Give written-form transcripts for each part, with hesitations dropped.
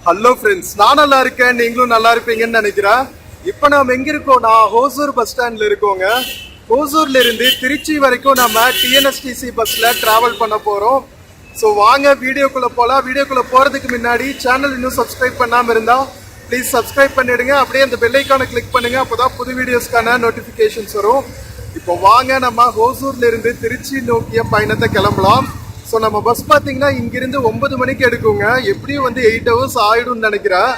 Hello friends, நான் நல்லா இருக்கேன், நீங்களும் நல்லா இருப்பீங்கன்னு நினைக்கிறேன். இப்போ நம்ம எங்க இருக்கோம்னா ஹோசூர் பஸ் ஸ்டாண்ட்ல இருக்கோங்க. ஹோசூர்ல இருந்து திருச்சி வரைக்கும் நம்ம டிஎன்எஸ்டிசி பஸ்ல டிராவல் பண்ண போறோம். ஸோ வாங்க வீடியோக்குள்ள போகலாம். வீடியோக்குள்ள போறதுக்கு முன்னாடி சேனல் இன்னும் சப்ஸ்கிரைப் பண்ணாம இருந்தா ப்ளீஸ் சப்ஸ்கிரைப் பண்ணிடுங்க. அப்படியே அந்த பெல் ஐக்கானை கிளிக் பண்ணுங்க, அப்போதான் புது வீடியோஸ்க்கான நோட்டிஃபிகேஷன்ஸ் வரும். இப்போ வாங்க நம்ம ஹோசூர்ல இருந்து திருச்சி நோக்கிய பயணத்தை கிளம்பலாம். ஸோ நம்ம பஸ் பார்த்தீங்கன்னா இங்கிருந்து 9 மணிக்கு எடுக்குங்க. எப்படியும் 8 ஹவர்ஸ் ஆயிடும்னு நினைக்கிறேன்.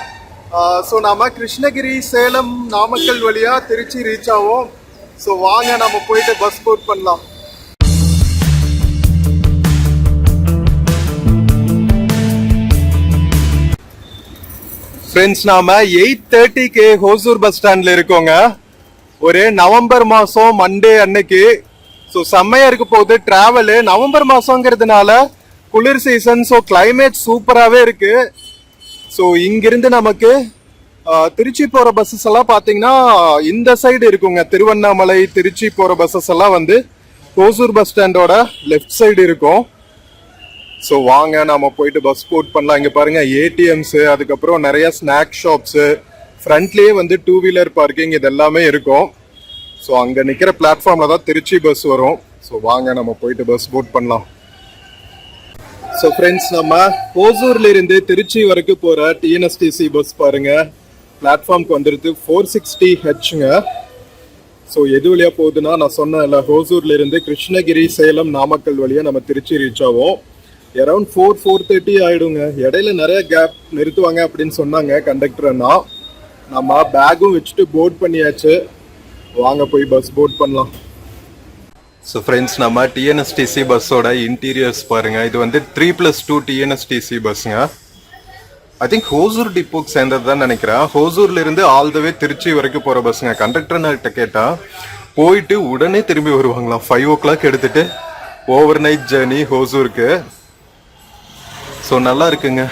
ஸோ நாம கிருஷ்ணகிரி, சேலம், நாமக்கல் வழியா திருச்சி ரீச் ஆகும். ஸோ வாங்க நம்ம போயிட்டு பஸ் போட் பண்ணலாம். ஃப்ரெண்ட்ஸ், நாம 8:30க்கு ஹோசூர் பஸ் ஸ்டாண்ட்ல இருக்கோங்க. ஒரு நவம்பர் மாசம் மண்டே அன்னைக்கு. ஸோ செம்மையா இருக்க போகுது டிராவலு. நவம்பர் மாசங்கிறதுனால குளிர் சீசன். ஸோ கிளைமேட் சூப்பராகவே இருக்கு. ஸோ இங்கிருந்து நமக்கு திருச்சி போகிற பஸ்ஸஸ் எல்லாம் பார்த்தீங்கன்னா இந்த சைடு இருக்குங்க. திருவண்ணாமலை, திருச்சி போகிற பஸ்ஸஸ் எல்லாம் ஹோசூர் பஸ் ஸ்டாண்டோட லெஃப்ட் சைடு இருக்கும். ஸோ வாங்க நாம போயிட்டு பஸ் போட் பண்ணலாம். இங்கே பாருங்க ஏடிஎம்ஸு, அதுக்கப்புறம் நிறைய ஸ்நாக் ஷாப்ஸு, ஃப்ரண்ட்லேயே 2 வீலர் பார்க்கிங் இது எல்லாமே இருக்கும். ஸோ அங்கே நிற்கிற பிளாட்ஃபார்மில் தான் திருச்சி பஸ் வரும். ஸோ வாங்க நம்ம போயிட்டு பஸ் போட் பண்ணலாம். ஸோ ஃப்ரெண்ட்ஸ், நம்ம ஹோசூர்ல இருந்து திருச்சி வரைக்கும் போகிற டிஎன்எஸ்டிசி பஸ் பாருங்க, பிளாட்ஃபார்ம்க்கு வந்துடுது 460Hங்க. ஸோ எது வழியாக போகுதுன்னா, நான் சொன்னேன்ல, ஹோசூர்ல இருந்து கிருஷ்ணகிரி, சேலம், நாமக்கல் வழியாக நம்ம திருச்சி ரீச் ஆகும். அரௌண்ட் 4:30 ஆயிடுங்க. இடையில நிறைய கேப் நிறுத்துவாங்க அப்படின்னு சொன்னாங்க கண்டக்டர்னா. நம்ம பேக்கும் வச்சுட்டு போர்ட் பண்ணியாச்சு. வாங்க போய் பஸ் போர்ட் பண்ணலாம். ஸோ ஃப்ரெண்ட்ஸ், நம்ம டிஎன்எஸ்டிசி பஸ்ஸோட இன்டீரியர்ஸ் பாருங்க. இது 3+2 டிஎன்எஸ்டிசி பஸ்ஸுங்க. ஐ திங்க் ஹோசூர் டிப்போக்கு சேர்ந்தது தான் நினைக்கிறேன். ஹோசூர்ல இருந்து ஆல் த வே திருச்சி வரைக்கும் போகிற பஸ்ஸுங்க. கண்டக்டர்கிட்ட கேட்டால் போயிட்டு உடனே திரும்பி வருவாங்களாம். 5 o'clock எடுத்துட்டு ஓவர் நைட் ஜேர்னி ஹோசூருக்கு. ஸோ நல்லா இருக்குங்க.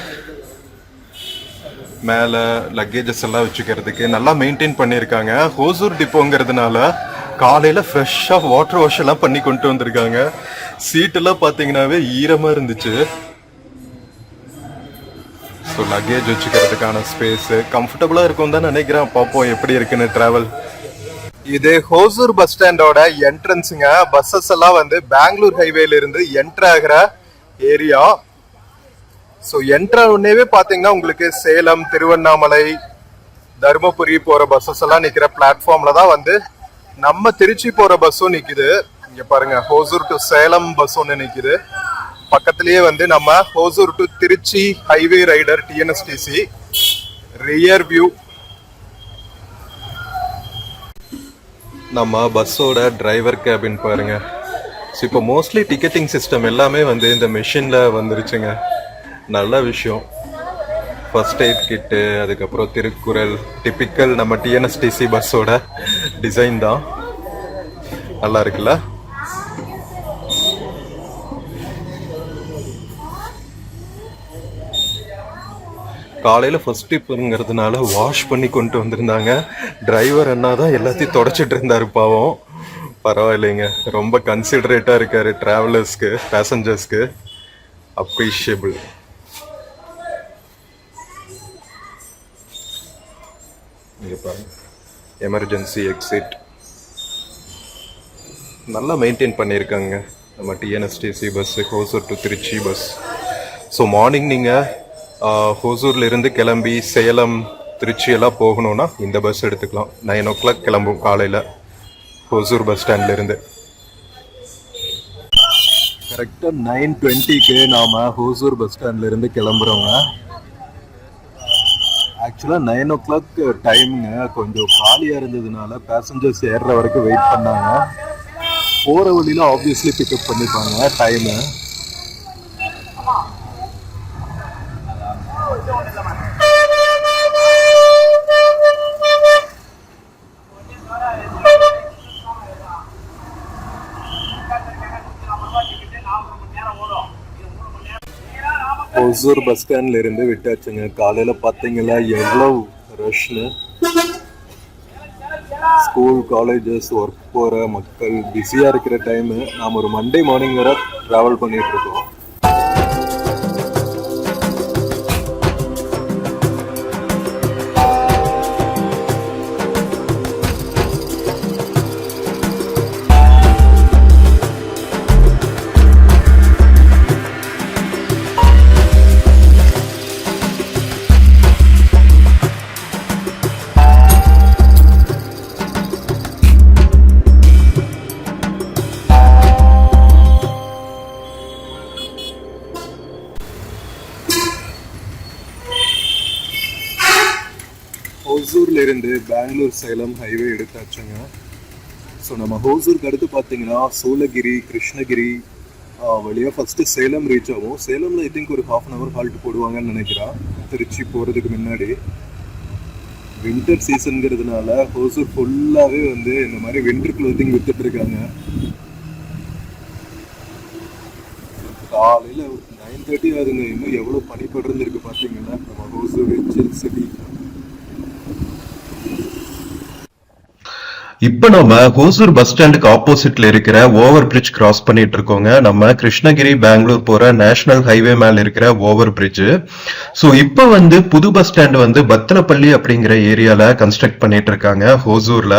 மேலே லக்கேஜஸ் எல்லாம் வச்சுக்கிறதுக்கு நல்லா மெயின்டைன் பண்ணியிருக்காங்க. ஹோசூர் டிப்போங்கிறதுனால காலையில் ஃப்ரெஷ்ஷாக வாட்டர் வாஷ் எல்லாம் பண்ணி கொண்டு வந்திருக்காங்க. சீட்டெல்லாம் பார்த்தீங்கன்னாவே ஈரமாக இருந்துச்சு. ஸோ லக்கேஜ் வச்சுக்கிறதுக்கான ஸ்பேஸு கம்ஃபர்டபுளாக இருக்கும் தான் நினைக்கிறேன். பார்ப்போம் எப்படி இருக்குன்னு ட்ராவல். இது ஹோசூர் பஸ் ஸ்டாண்டோட என்ட்ரன்ஸுங்க. பஸ்ஸஸ் எல்லாம் பெங்களூர் ஹைவேல இருந்து என்ட்ரு ஆகிற ஏரியா. ஸோ என்ட்ரு உடனேவே பார்த்தீங்கன்னா உங்களுக்கு சேலம், திருவண்ணாமலை, தருமபுரி போகிற பஸ்ஸஸ் எல்லாம் நிற்கிற பிளாட்ஃபார்மில் தான் நம்ம திருச்சி போகிற பஸ்ஸும் நிற்குது. இங்கே பாருங்க, ஹோசூர் டு சேலம் பஸ் ஒன்று நிற்குது. பக்கத்துலேயே நம்ம Hosur to Trichy highway rider TNSTC rear view. நம்ம பஸ்ஸோட டிரைவர் கேபின் பாருங்க. ஸோ இப்போ மோஸ்ட்லி டிக்கெட்டிங் சிஸ்டம் எல்லாமே இந்த மெஷினில் வந்துருச்சுங்க. நல்ல விஷயம். ஃபர்ஸ்ட் எய்ட் கிட்டு, அதுக்கப்புறம் திருக்குறள், டிப்பிக்கல் நம்ம டிஎன்எஸ்டிசி பஸ்ஸோட டிசைன் தான். நல்லா இருக்குல்ல? காலையில் ஃபர்ஸ்ட் ட்ரிப்புங்கிறதுனால வாஷ் பண்ணி கொண்டு வந்திருந்தாங்க. டிரைவர் அண்ணா தான் எல்லாத்தையும் தொடச்சிட்டு இருந்தாரு பாவம். பரவாயில்லைங்க, ரொம்ப கன்சிடரேட்டாக இருக்காரு டிராவலர்ஸ்க்கு, பேசஞ்சர்ஸ்க்கு. அப்ரிஷியபிள். இங்கே பாருங்க, எமர்ஜென்சி எக்ஸிட் நல்லா மெயின்டைன் பண்ணியிருக்காங்க நம்ம TNSTC bus, Hosur to Trichy bus. So morning நீங்கள் ஹோசூர்ல இருந்து கிளம்பி சேலம், திருச்சி எல்லாம் போகணுன்னா இந்த பஸ் எடுத்துக்கலாம். 9 o'clock கிளம்பும் காலையில் ஹோசூர் பஸ் ஸ்டாண்ட்லேருந்து. கரெக்டாக 9:20க்கு நாம் ஹோசூர் பஸ் ஸ்டாண்ட்லேருந்து கிளம்புறோங்க. ஆக்சுவலாக 9 o'clock டைமுங்க. கொஞ்சம் காலியாக இருந்ததுனால பேசஞ்சர்ஸ் ஏறுற வரைக்கும் வெயிட் பண்ணாங்க. போகிற வழியில் ஆப்வியஸ்லி பிக்கப் பண்ணிப்பாங்க டைமு. ஹோசூர் பஸ் ஸ்டாண்ட்ல இருந்து விட்டாச்சுங்க. காலையில பாத்தீங்களா எவ்வளோ ரஷ்னு. ஸ்கூல், காலேஜஸ், ஒர்க் போகிற மக்கள் பிஸியாக இருக்கிற டைமு. நாம் ஒரு மண்டே மார்னிங் வரை ட்ராவல் பண்ணிகிட்ருக்கோம். ஹோசூர்ல இருந்து பெங்களூர் சேலம் ஹைவே எடுத்தாச்சுங்க. ஸோ நம்ம ஹோசூருக்கு அடுத்து பார்த்தீங்கன்னா சூளகிரி, கிருஷ்ணகிரி வழியாக ஃபஸ்ட்டு சேலம் ரீச் ஆகும். சேலமில் ஐ திங்க் ஒரு ½ hour ஹால்ட் போடுவாங்கன்னு நினைக்கிறேன், திருச்சி போகிறதுக்கு முன்னாடி. வின்டர் சீசனுங்கிறதுனால ஹோசூர் ஃபுல்லாகவே வந்து இந்த மாதிரி வின்டர் க்ளோத்திங் வித்துட்டு இருக்காங்க. காலையில் 9:30 ஆகுதுங்க. இன்னும் எவ்வளோ பனிப்படுறது இருக்கு பார்த்தீங்கன்னா நம்ம ஹோசூர் சில் சிட்டி. இப்ப நம்ம ஹோசூர் பஸ் ஸ்டாண்டுக்கு ஆப்போசிட்ல இருக்கிற ஓவர் பிரிட்ஜ் கிராஸ் பண்ணிட்டு இருக்கோங்க. நம்ம கிருஷ்ணகிரி பெங்களூர் போற நேஷனல் ஹைவே மேல இருக்கிற ஓவர் பிரிட்ஜ். ஸோ இப்ப வந்து புது பஸ் ஸ்டாண்ட் வந்து பத்தனப்பள்ளி அப்படிங்கிற ஏரியால கன்ஸ்ட்ரக்ட் பண்ணிட்டு இருக்காங்க ஹோசூர்ல.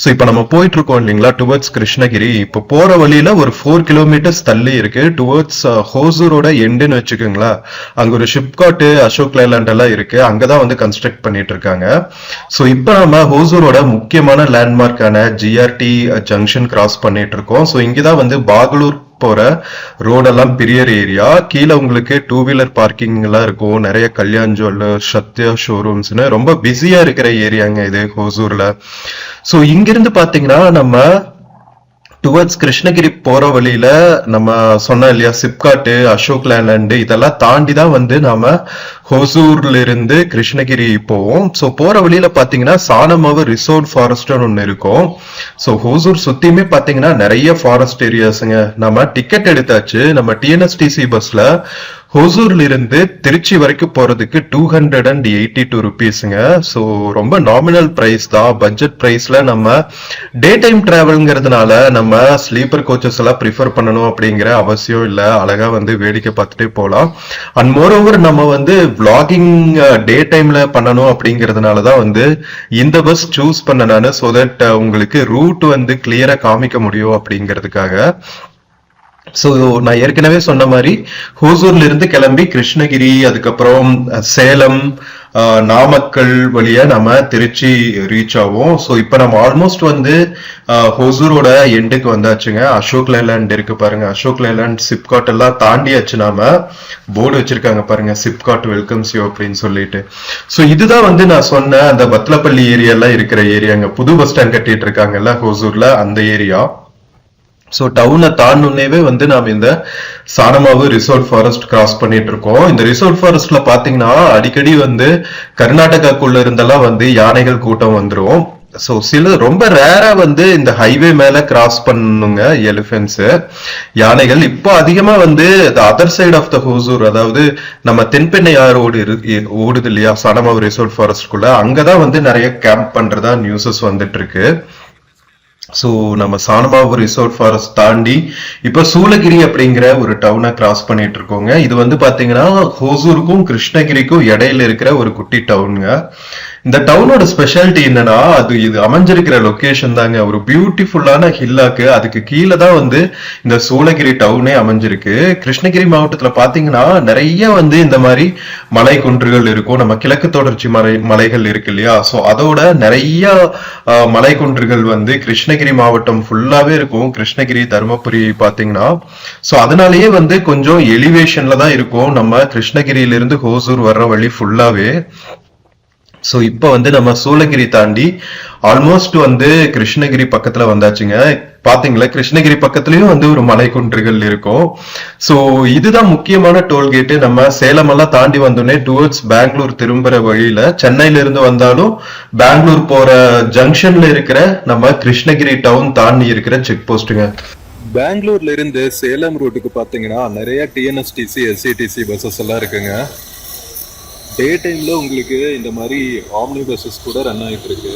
ஸோ இப்ப நம்ம போயிட்டு இருக்கோம் இல்லைங்களா டுவர்ட்ஸ் கிருஷ்ணகிரி. இப்ப போற வழியில ஒரு 4 kilometers தள்ளி இருக்கு டுவர்ட்ஸ் ஹோசூரோட எண்டுன்னு வச்சுக்கோங்களா. அங்க ஒரு ஷிப்காட், அசோக் லேண்ட் எல்லாம் இருக்கு. அங்கதான் வந்து கன்ஸ்ட்ரக்ட் பண்ணிட்டு இருக்காங்க. ஸோ இப்ப நம்ம ஹோசூரோட முக்கியமான லேண்ட்மார்க் ஜிஆர்டி ஜங்ஷன் கிராஸ் பண்ணிட்டு இருக்கோம். சோ இங்கதான் வந்து பாகலூர் போற ரோடெல்லாம் பெரிய ஏரியா. கீழே உங்களுக்கு 2 wheeler பார்க்கிங் எல்லாம் இருக்கும். நிறைய கல்யாண் ஜுவல்லர்ஸ், சத்யா ஷோரூம்ஸ்னு ரொம்ப பிஸியா இருக்கிற ஏரியாங்க இது ஹோசூர்ல. சோ இங்கிருந்து பாத்தீங்கன்னா நம்ம டுவர்ட்ஸ் கிருஷ்ணகிரி போற வழியில நம்ம சொன்ன இல்லையா சிப்காட்டு, அசோக் லேண்ட் இதெல்லாம் தாண்டி தான் வந்து நாம ஹோசூர்ல இருந்து கிருஷ்ணகிரி போவோம். ஸோ போற வழியில பாத்தீங்கன்னா சானமாவு ரிசோர்ட் ஃபாரஸ்ட் ஒன்னு இருக்கும். ஸோ ஹோசூர் சுத்தியுமே பாத்தீங்கன்னா நிறைய ஃபாரஸ்ட் ஏரியாஸுங்க. நம்ம டிக்கெட் எடுத்தாச்சு. நம்ம டிஎன்எஸ்டிசி பஸ்ல ஹோசூர்ல இருந்து திருச்சி வரைக்கும் போறதுக்கு 282 rupeesங்க. ஸோ ரொம்ப நாமினல் பிரைஸ் தான். பட்ஜெட் பிரைஸ்ல நம்ம டே டைம் டிராவல்ங்கிறதுனால நம்ம ஸ்லீப்பர் கோச்சஸ் எல்லாம் ப்ரிஃபர் பண்ணணும் அப்படிங்கிற அவசியம் இல்லை. அழகா வந்து வேடிக்கை பார்த்துட்டே போகலாம். அண்ட் மோர் ஓவர் நம்ம வந்து விளாகிங் டே டைம்ல பண்ணணும் அப்படிங்கிறதுனாலதான் வந்து இந்த பஸ் சூஸ் பண்ண நானு. ஸோ தட் உங்களுக்கு ரூட் வந்து கிளியரா காமிக்க முடியும் அப்படிங்கிறதுக்காக. சோ நான் ஏற்கனவே சொன்ன மாதிரி ஹோசூர்ல இருந்து கிளம்பி கிருஷ்ணகிரி, அதுக்கப்புறம் சேலம், நாமக்கல் வழியா நம்ம திருச்சி ரீச் ஆகும். ஸோ இப்போ நம்ம ஆல்மோஸ்ட் வந்து ஹோசூரோட எண்டுக்கு வந்தாச்சுங்க. அசோக் லேண்ட் இருக்கு பாருங்க. அசோக் லேண்ட், சிப்காட் எல்லாம் தாண்டியாச்சு. நாம போர்டு வச்சிருக்காங்க பாருங்க, சிப்காட் வெல்கம்ஸ் யூ அப்படின்னு சொல்லிட்டு. ஸோ இதுதான் வந்து நான் சொன்ன அந்த பத்லப்பள்ளி ஏரியாலாம் இருக்கிற ஏரியாங்க. புது பஸ் ஸ்டாண்ட் கட்டிட்டு இருக்காங்கல்ல ஹோசூர்ல, அந்த ஏரியா. ஸோ டவுனை தாண்டனேவே வந்து நாம இந்த சானமாவு ரிசோர்ட் ஃபாரஸ்ட் கிராஸ் பண்ணிட்டு இருக்கோம். இந்த ரிசோர்ட் ஃபாரஸ்ட்ல பாத்தீங்கன்னா அடிக்கடி வந்து கர்நாடகாக்குள்ள இருந்தெல்லாம் வந்து யானைகள் கூட்டம் வந்துரும். ஸோ சில ரொம்ப ரேரா வந்து இந்த ஹைவே மேல கிராஸ் பண்ணுங்க எலிஃபென்ட்ஸ், யானைகள். இப்போ அதிகமா வந்து other side of the Hosur, அதாவது நம்ம தென்பெண்ணை ஆறு ஓடுது இல்லையா சானமாவு ரிசோர்ட் ஃபாரஸ்ட்குள்ள, அங்கதான் வந்து நிறைய கேம்ப் பண்றதா நியூஸஸ் வந்துட்டு இருக்கு. ஸோ நம்ம சானமாவு ரிசோர்ட் ஃபாரஸ்ட் தாண்டி இப்ப சூளகிரி அப்படிங்கிற ஒரு டவுனை கிராஸ் பண்ணிட்டு இருக்கோங்க. இது வந்து பாத்தீங்கன்னா ஹோசூருக்கும் கிருஷ்ணகிரிக்கும் இடையில இருக்கிற ஒரு குட்டி டவுனுங்க. இந்த டவுனோட ஸ்பெஷாலிட்டி என்னன்னா இது அமைஞ்சிருக்கிற லொகேஷன் தாங்க. ஒரு பியூட்டிஃபுல்லான ஹில்லாக்கு அதுக்கு கீழே தான் வந்து இந்த சூளகிரி டவுனே அமைஞ்சிருக்கு. கிருஷ்ணகிரி மாவட்டத்துல பாத்தீங்கன்னா நிறைய வந்து இந்த மாதிரி மலை குன்றுகள் இருக்கும். நம்ம கிழக்கு தொடர்ச்சி மலைகள் இருக்கு இல்லையா, சோ அதோட நிறைய மலை குன்றுகள் வந்து கிருஷ்ணகிரி மாவட்டம் ஃபுல்லாவே இருக்கும். கிருஷ்ணகிரி, தருமபுரி பாத்தீங்கன்னா சோ அதனாலயே வந்து கொஞ்சம் எலிவேஷன்ல தான் இருக்கும் நம்ம கிருஷ்ணகிரியில இருந்து ஹோசூர் வர்ற வழி ஃபுல்லாவே. சோ இப்ப வந்து நம்ம சூளகிரி தாண்டி ஆல்மோஸ்ட் வந்து கிருஷ்ணகிரி பக்கத்துல வந்தாச்சுங்க. பாத்தீங்களா, கிருஷ்ணகிரி பக்கத்துலயும் வந்து ஒரு மலை குன்றுகள் இருக்கும். சோ இதுதான் முக்கியமான டோல்கேட். நம்ம சேலம் எல்லாம் தாண்டி வந்தோடனே டுவர்ட்ஸ் பெங்களூர் திரும்புற வழியில, சென்னையில இருந்து வந்தாலும் பெங்களூர் போற ஜங்ஷன்ல இருக்கிற நம்ம கிருஷ்ணகிரி டவுன் தாண்டி இருக்கிற செக் போஸ்ட்டுங்க. பெங்களூர்ல இருந்து சேலம் ரூட்டுக்கு பாத்தீங்கன்னா நிறைய டிஎன்எஸ்டிசி, எஸ்சிடிசி பஸ்ஸஸ் எல்லாம் இருக்குங்க. டே டைம்ல உங்களுக்கு இந்த மாதிரி ஆம்னி பஸ்ஸஸ் கூட ரன் ஆகிட்டு இருக்கு.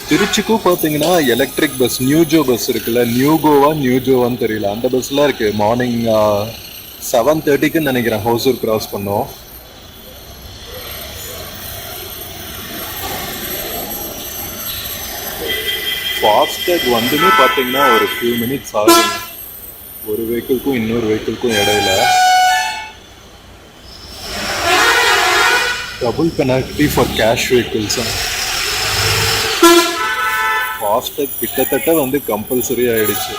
திருச்சிக்கும் பார்த்தீங்கன்னா எலக்ட்ரிக் பஸ் நியூஜோ பஸ் இருக்குல்ல, நியூஜோவான்னு தெரியல, அந்த பஸ்லாம் இருக்கு. மார்னிங் 7:30க்கு நினைக்கிறேன் ஹோசூர் கிராஸ் பண்ணோம். ஃபாஸ்டேக் வந்துமே பார்த்தீங்கன்னா ஒரு ஃபியூ மினிட்ஸ் ஆகும் ஒரு வெஹிக்கிள்க்கும் இன்னொரு வெஹிக்கிள்க்கும் இடையில. Double penalty for cash vehicles. FASTag கிட்டத்தட்ட வந்து கம்பல்சரி ஆயிடுச்சு.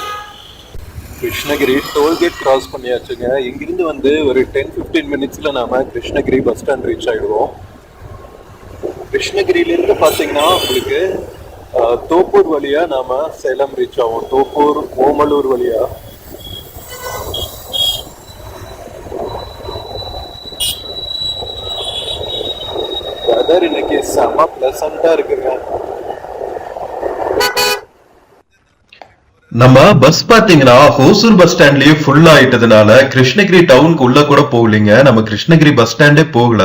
கிருஷ்ணகிரி டோல்கேட் கிராஸ் பண்ணியாச்சுங்க. இங்கிருந்து வந்து ஒரு 10-15 மினிட்ஸ்ல நாம கிருஷ்ணகிரி பஸ் ஸ்டாண்ட் ரீச் ஆயிடுவோம். கிருஷ்ணகிரியிலிருந்து பார்த்தீங்கன்னா உங்களுக்கு தோப்பூர் வழியா நாம சேலம் ரீச் ஆகும். தோப்பூர் ஓமலூர் வழியா. வெதர் இன்னைக்கு செம்ம பிளசண்டா இருக்குங்க. நம்ம பஸ் பாத்தீங்கன்னா ஹோசூர் பஸ் ஸ்டாண்ட்லயே ஃபுல் ஆயிட்டதுனால கிருஷ்ணகிரி டவுனுக்கு உள்ள கூட போகலைங்க. நம்ம கிருஷ்ணகிரி பஸ் ஸ்டாண்டே போகல.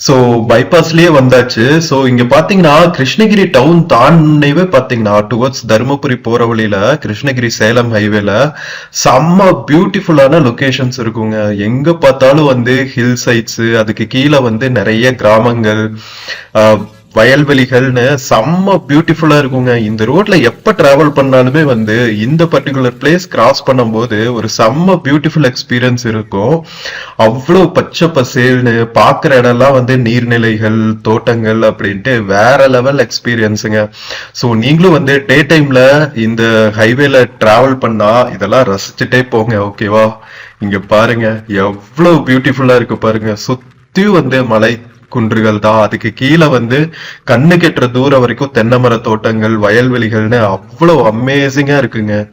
சோ பைபாஸ்லயே வந்தாச்சு. சோ இங்க பாத்தீங்கன்னா கிருஷ்ணகிரி டவுன் தாண்டினவே பாத்தீங்கன்னா டுவர்ட்ஸ் தருமபுரி போற வழியில கிருஷ்ணகிரி சேலம் ஹைவேல செம்ம பியூட்டிஃபுல்லான லொகேஷன்ஸ் இருக்குங்க. எங்க பார்த்தாலும் வந்து ஹில் சைட்ஸ், அதுக்கு கீழே வந்து நிறைய கிராமங்கள், வயல்வெளிகள்னு செம்ம பியூட்டிஃபுல்லா இருக்குங்க. இந்த ரோட்ல எப்ப டிராவல் பண்ணாலுமே வந்து இந்த பர்டிகுலர் பிளேஸ் கிராஸ் பண்ணும்போது ஒரு செம்ம பியூட்டிஃபுல் எக்ஸ்பீரியன்ஸ் இருக்கும். அவ்வளவு பச்சை பசேல்னு பாக்குற இடம்லாம் வந்து நீர்நிலைகள், தோட்டங்கள் அப்படின்ட்டு வேற லெவல் எக்ஸ்பீரியன்ஸுங்க. ஸோ நீங்களும் வந்து டே டைம்ல இந்த ஹைவேல டிராவல் பண்ணா இதெல்லாம் ரசிச்சுட்டே போங்க. ஓகேவா? இங்க பாருங்க எவ்வளவு பியூட்டிஃபுல்லா இருக்கு பாருங்க. சுத்தி வந்து மலை குன்றுகள் தான், அதுக்கு கீழே வந்து கண்ணு கெட்டுற தூரம் வரைக்கும் தென்னை மர தோட்டங்கள், வயல்வெளிகள்னு அவ்வளவு அமேசிங்கா இருக்குங்க.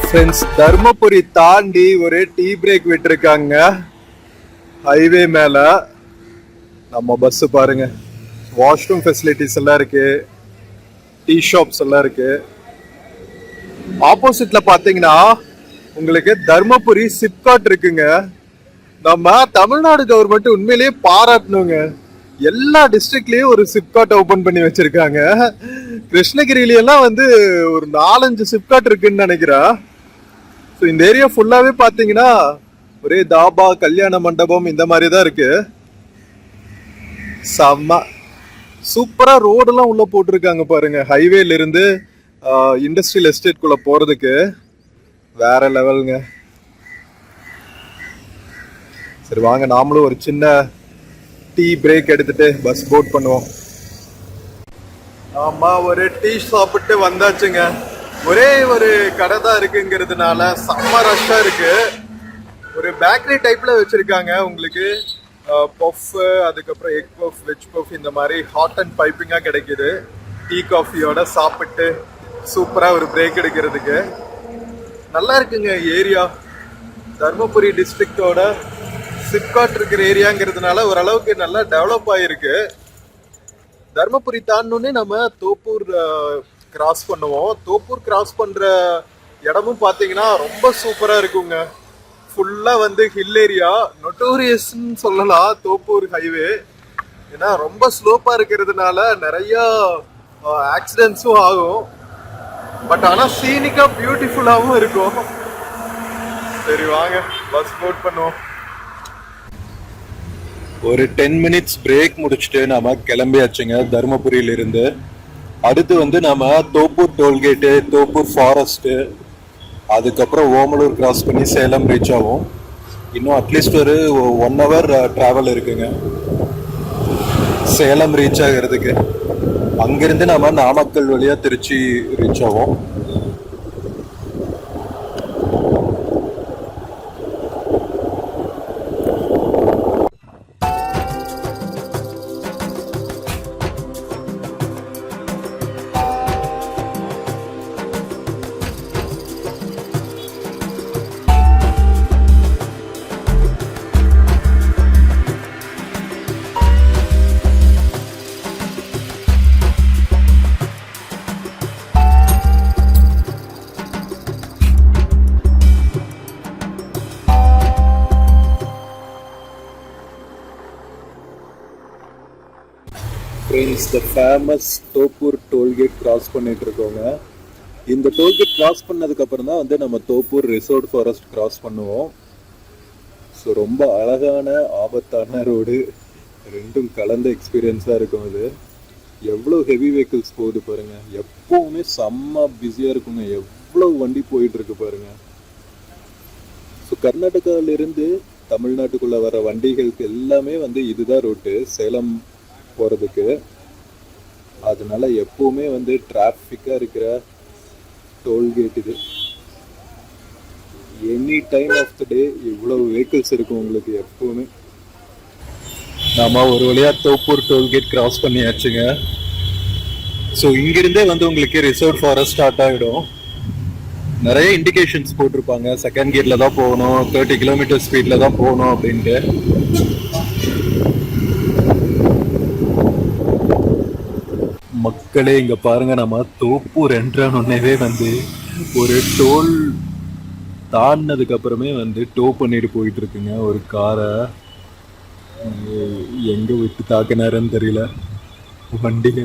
ஃப்ரெண்ட்ஸ், தர்மபுரி தாண்டி ஒரு டீ பிரேக் விட்டுருக்காங்க ஹைவே மேல. நம்ம பஸ் பாருங்க, வாஷ்ரூம் ஃபெசிலிட்டிஸ் எல்லாம் இருக்கு, டீ ஷாப்ஸ் எல்லாம் இருக்கு. ஆப்போசிட்ல பாத்தீங்கன்னா உங்களுக்கு தர்மபுரி சிப்காட் இருக்குங்க. நம்ம தமிழ்நாடு கவர்மெண்ட் உண்மையிலேயே பாராட்டணுங்க. எல்லா டிஸ்ட்ரிக்ட்லயும் ஒரு சிப்காட் ஓபன் பண்ணி வச்சிருக்காங்க. கிருஷ்ணகிரியில எல்லாம் வந்து ஒரு 4-5 சிப்காட் இருக்குன்னு நினைக்கிறேன். ஸோ இந்த ஏரியா ஃபுல்லாவே பாத்தீங்கன்னா ஒரே தாபா, கல்யாண மண்டபம் இந்த மாதிரி தான் இருக்கு. செம்ம சூப்பரா ரோடெல்லாம் உள்ள போட்டிருக்காங்க பாருங்க. ஹைவேல இருந்து இண்டஸ்ட்ரியல் எஸ்டேட் குள்ள போறதுக்கு வேற லெவலுங்க. சரி வாங்க, நாமளும் ஒரு சின்ன டீ பிரேக் எடுத்துட்டு பஸ் போட் பண்ணுவோம். ஆமா, ஒரு டீ சாப்பிட்டு வந்தாச்சுங்க. ஒரே ஒரு கடை தான் இருக்குங்கிறதுனால செம்ம ரஷ்ஷா இருக்கு. ஒரு பேக்கரி டைப்ல வச்சிருக்காங்க. உங்களுக்கு பஃப், அதுக்கப்புறம் எக் பஃப், வெஜ் பஃப் இந்த மாதிரி ஹாட் அண்ட் பைப்பிங்கா கிடைக்குது. டீ காஃபியோட சாப்பிட்டு சூப்பரா ஒரு பிரேக் எடுக்கிறதுக்கு நல்லா இருக்குங்க ஏரியா. தர்மபுரி டிஸ்ட்ரிக்டோட சிப்காட் இருக்கிற ஏரியாங்கிறதுனால ஓரளவுக்கு நல்லா டெவலப் ஆயிருக்கு. தர்மபுரி தாண்டோன்னே நம்ம தோப்பூர் கிராஸ் பண்ணுவோம். தோப்பூர் கிராஸ் பண்ற இடமும் பாத்தீங்கன்னா ரொம்ப சூப்பரா இருக்குங்க. ஃபுல்லா வந்து ஹில் ஏரியா, நொட்டோரியஸ்ன்னு சொல்லலாம் தோப்பூர் ஹைவே. ஏன்னா ரொம்ப ஸ்லோப்பா இருக்கிறதுனால நிறைய ஆக்சிடென்ட்ஸும் ஆகும். பட் ஆனா சீனிக்கா பியூட்டிஃபுல்லாவும் இருக்கும். சரி வாங்க பஸ் போட் பண்ணுவோம். ஒரு 10 மினிட்ஸ் பிரேக் முடிச்சுட்டு நாம கிளம்பியாச்சுங்க தருமபுரியில இருந்து. அடுத்து வந்து நாம தோப்பூர் டோல்கேட்டு, தோப்பூர் ஃபாரஸ்ட், அதுக்கப்புறம் ஓமலூர் கிராஸ் பண்ணி சேலம் ரீச் ஆகும். இன்னும் அட்லீஸ்ட் ஒரு 1 ஹவர் டிராவல் இருக்குங்க சேலம் ரீச் ஆகிறதுக்கு. அங்கிருந்து நாம நாமக்கல் வழியா திருச்சி ரீச் ஆகும். Friends, the famous Thoppur toll gate cross பண்ணிட்டு இருக்கோங்க. இந்த டோல்கேட் கிராஸ் பண்ணதுக்கு அப்புறம் தான் வந்து நம்ம தோப்பூர் ரிசோர்ட் ஃபாரஸ்ட் கிராஸ் பண்ணுவோம். ஸோ ரொம்ப அழகான ஆபத்தான ரோடு, ரெண்டும் கலந்த எக்ஸ்பீரியன்ஸாக இருக்கும். அது எவ்வளோ ஹெவி வெஹிக்கிள்ஸ் போகுது பாருங்க. எப்பவுமே செம்ம பிஸியாக இருக்குங்க. எவ்வளோ வண்டி போயிட்டு இருக்கு பாருங்க. ஸோ கர்நாடகாவிலிருந்து தமிழ்நாட்டுக்குள்ள வர வண்டிகளுக்கு எல்லாமே வந்து இதுதான் ரூட்டு சேலம் போகிறதுக்கு. அதனால எப்பவுமே வந்து டிராஃபிக்காக இருக்கிற டோல்கேட் இது. எனி டைம் ஆஃப் த டே இவ்வளவு வெஹிக்கிள்ஸ் இருக்கும் உங்களுக்கு எப்பவுமே. நாம ஒரு வழியா தோப்பூர் டோல்கேட் கிராஸ் பண்ணியாச்சுங்க. ஸோ இங்கிருந்தே வந்து உங்களுக்கு ரிசர்வ் ஃபாரஸ்ட் ஸ்டார்ட் ஆகிடும். நிறைய இண்டிகேஷன்ஸ் போட்டிருப்பாங்க. செகண்ட் கியர்ல தான் போகணும், 30 கிலோமீட்டர் ஸ்பீட்ல தான் போகணும் அப்படின்ட்டு. மக்களே இங்க பாருங்க, நம்ம தோப்பூர் என்ட்ரானே வந்து ஒரு டோல் தாண்டினதுக்கு அப்புறமே வந்து டோ பண்ணிட்டு போயிட்டு இருக்குங்க ஒரு காரை. எங்க விட்டு தாக்கினாருன்னு தெரியல வண்டிங்க.